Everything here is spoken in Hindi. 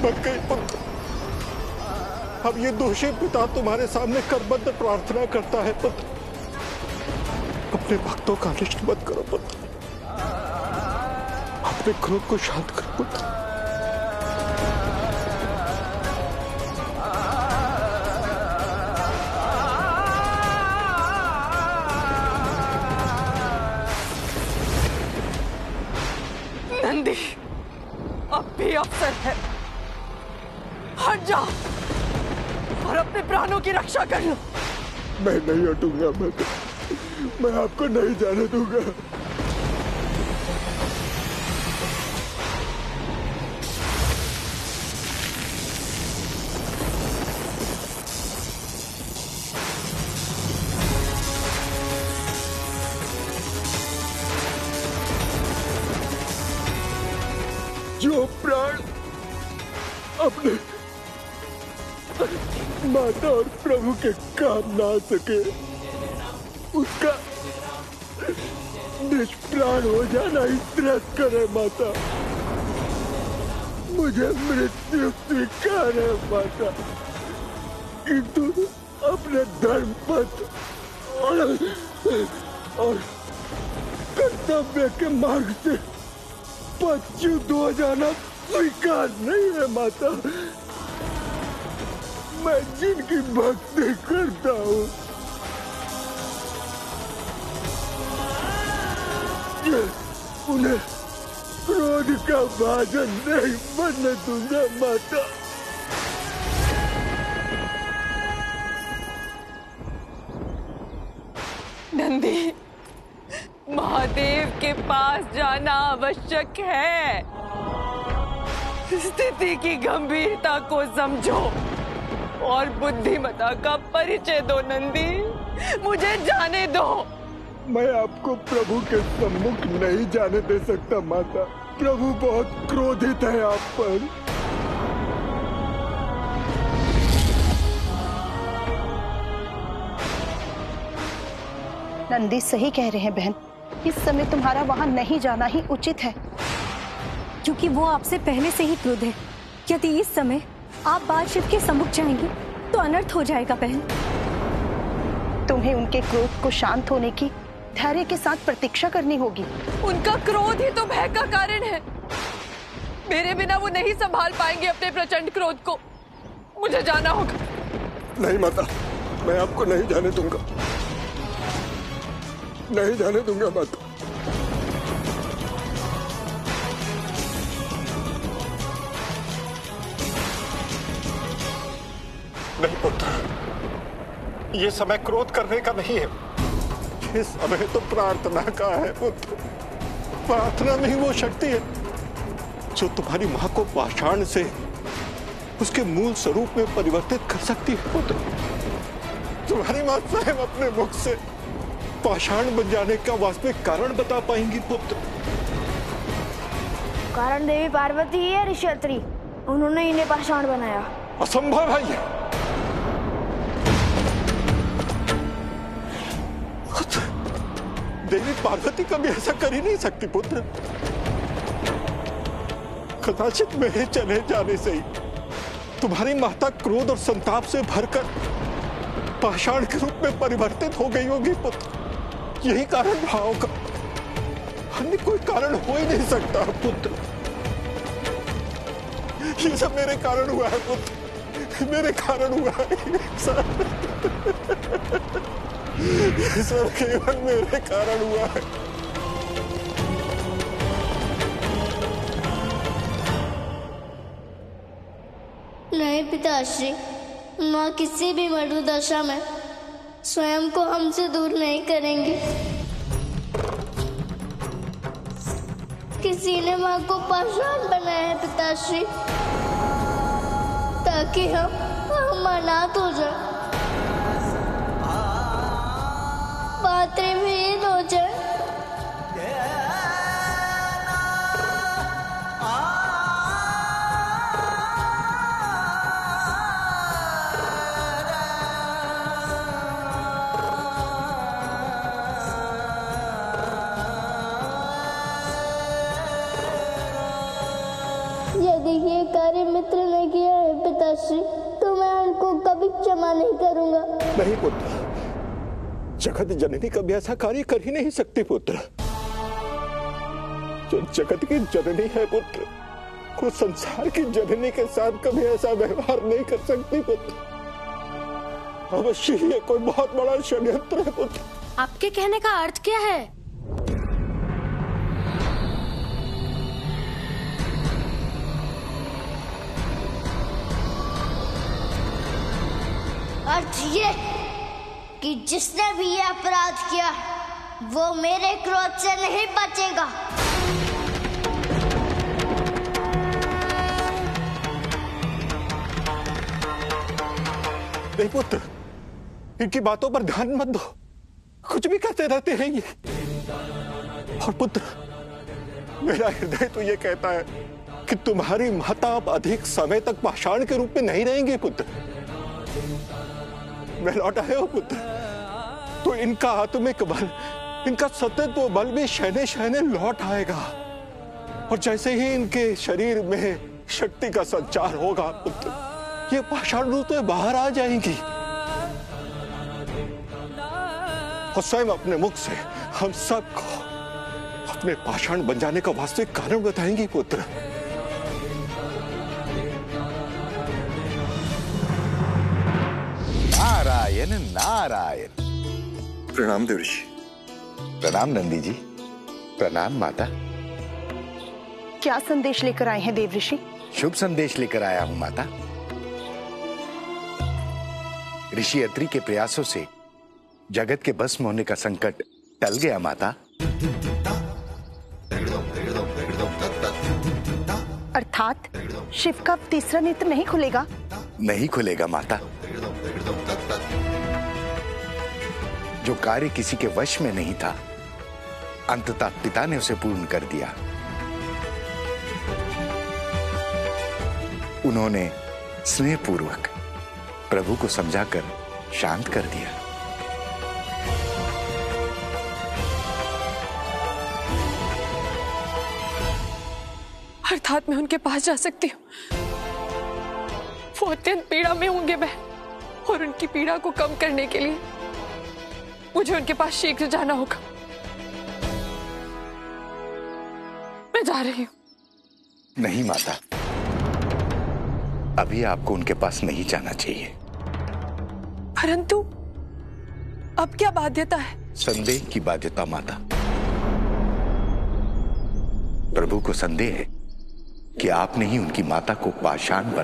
बच गई पुत्र। अब ये दोषी पिता तुम्हारे सामने करबद्ध प्रार्थना करता है पुत्र, अपने भक्तों का अनिष्ट मत करो पुत्र, अपने क्रोध को शांत करो पुत्र। नंदी, अब भी अवसर है, हट जाओ और अपने प्राणों की रक्षा कर लो। मैं नहीं हटूंगा, मैं आपको नहीं जाने दूंगा। जो प्राण अपने माता और प्रभु के काम ना आ सके, उसका निष्प्राण हो जाना ही श्रेष्ठ करे माता। मुझे मृत्यु स्वीकार है माता, किंतु अपने धर्म पथ और कर्तव्य के मार्ग से पच्युत हो जाना स्वीकार नहीं है माता। मैं जिनकी भक्ति करता हूँ उन्हें क्रोध का भाजन नहीं बनने दूंगा माता। नंदी, महादेव के पास जाना आवश्यक है। स्थिति की गंभीरता को समझो और बुद्धिमता का परिचय दो। नंदी, मुझे जाने दो। मैं आपको प्रभु के सम्मुख नहीं जाने दे सकता माता। प्रभु बहुत क्रोधित है आप पर। नंदी सही कह रहे हैं बहन, इस समय तुम्हारा वहां नहीं जाना ही उचित है, क्योंकि वो आपसे पहले से ही क्रुद्ध है। यदि इस समय आप बाल शिव के सम्मुख जाएंगे तो अनर्थ हो जाएगा बहन। तुम्हें उनके क्रोध को शांत होने की धैर्य के साथ प्रतीक्षा करनी होगी। उनका क्रोध ही तो भय का कारण है। मेरे बिना वो नहीं संभाल पाएंगे अपने प्रचंड क्रोध को। मुझे जाना होगा। नहीं माता, मैं आपको नहीं जाने दूंगा, नहीं जाने दूंगा माता। नहीं पुत्र, ये समय क्रोध करने का नहीं है, ये समय तो प्रार्थना का है पुत्र। प्रार्थना में ही वो शक्ति है जो तुम्हारी मां को पाषाण से उसके मूल स्वरूप में परिवर्तित कर सकती है पुत्र। तुम्हारी मां स्वयं अपने मुख से पाषाण बन जाने का वास्तविक कारण बता पाएंगी पुत्र। कारण देवी पार्वती ही है ऋषि, उन्होंने इन्हें पाषाण बनाया। असंभव है ये। देवी पार्वती कभी ऐसा कर ही नहीं सकती पुत्र। कदाचित मेरे चले जाने से ही तुम्हारी माता क्रोध और संताप से भरकर पाषाण के रूप में परिवर्तित हो गई होगी पुत्र। यही कारण रहा होगा, अन्य कोई कारण हो ही नहीं सकता पुत्र। ये सब मेरे कारण हुआ है पुत्र, मेरे कारण हुआ है ये सब केवल मेरे कारण हुआ है। नहीं पिताश्री, माँ किसी भी मरुदशा में स्वयं को हमसे दूर नहीं करेंगी। किसी ने माँ को पाषाण बनाया है पिताश्री, ताकि हम अनाथ हो जाए, पात्रविहीन हो जाए। यदि ये कार्य मित्र नहीं पिताश्री, तो मैं उनको कभी क्षमा नहीं करूंगा। नहीं पुत्र, जगत जननी कभी ऐसा कार्य कर ही नहीं सकती पुत्र। जो जगत की जननी है पुत्र, वो संसार की जननी के साथ कभी ऐसा व्यवहार नहीं कर सकती पुत्र। अवश्य ये कोई बहुत बड़ा षड्यंत्र है पुत्र। आपके कहने का अर्थ क्या है? अर्थ ये कि जिसने भी ये अपराध किया वो मेरे क्रोध से नहीं बचेगा। नहीं पुत्र, इनकी बातों पर ध्यान मत दो, कुछ भी कहते रहते हैं ये। और पुत्र, मेरा हृदय तो ये कहता है कि तुम्हारी माता अब अधिक समय तक पाषाण के रूप में नहीं रहेंगे पुत्र। मैं लौट आया हूं पुत्र, तो इनका आत्मिक बल, इनका सतत्व बल भी शहने शहने लौट आएगा। और जैसे ही इनके शरीर में शक्ति का संचार होगा पुत्र, ये पाषाण रूप में बाहर आ जाएंगी और स्वयं अपने मुख से हम सबको अपने पाषाण बन जाने का वास्तविक कारण बताएंगी पुत्र। नारायण नारायण। प्रणाम देवर्षि। प्रणाम नंदी जी। प्रणाम माता। क्या संदेश लेकर आए हैं देवऋषि? शुभ संदेश लेकर आया हूं माता। ऋषि अत्रि के प्रयासों से जगत के भस्म होने का संकट टल गया माता। अर्थात शिव का तीसरा नेत्र नहीं खुलेगा? नहीं खुलेगा माता। जो कार्य किसी के वश में नहीं था, अंततः पिता ने उसे पूर्ण कर दिया। उन्होंने स्नेहपूर्वक प्रभु को समझाकर शांत कर दिया। अर्थात मैं उनके पास जा सकती हूँ। वो अत्यंत पीड़ा में होंगे बहन, और उनकी पीड़ा को कम करने के लिए मुझे उनके पास शीघ्र जाना होगा। मैं जा रही हूँ। नहीं माता, अभी आपको उनके पास नहीं जाना चाहिए। परंतु अब क्या बाध्यता है? संदेह की बाध्यता माता। प्रभु को संदेह है कि आपने ही उनकी माता को पाषाण बना